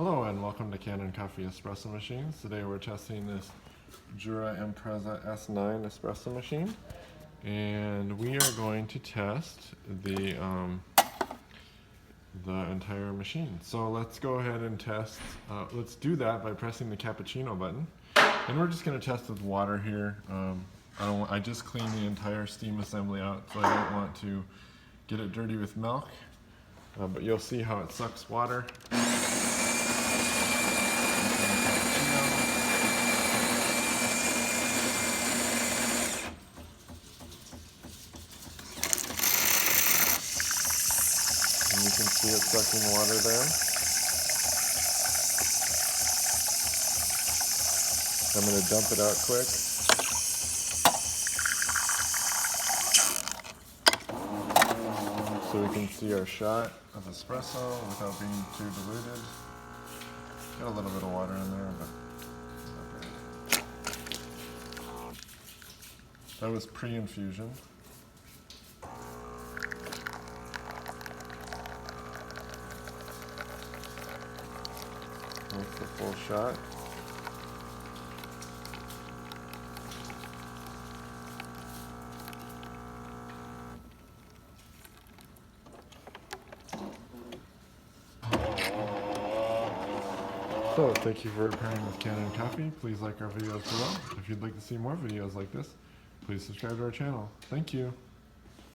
Hello and welcome to Kanen Coffee Espresso Machines. Today we're testing this Jura Impreza S9 espresso machine, and we are going to test the entire machine. So let's go ahead and test. Let's do that by pressing the cappuccino button, and we're just going to test with water here. I just cleaned the entire steam assembly out, so I don't want to get it dirty with milk. But you'll see how it sucks water. And you can see it sucking water there. I'm going to dump it out quick. So we can see our shot of espresso without being too diluted. Got a little bit of water in there, but not bad. That was pre-infusion. That's the full shot. So, thank you for pairing with Kanen Coffee. Please like our videos below. If you'd like to see more videos like this, please subscribe to our channel. Thank you.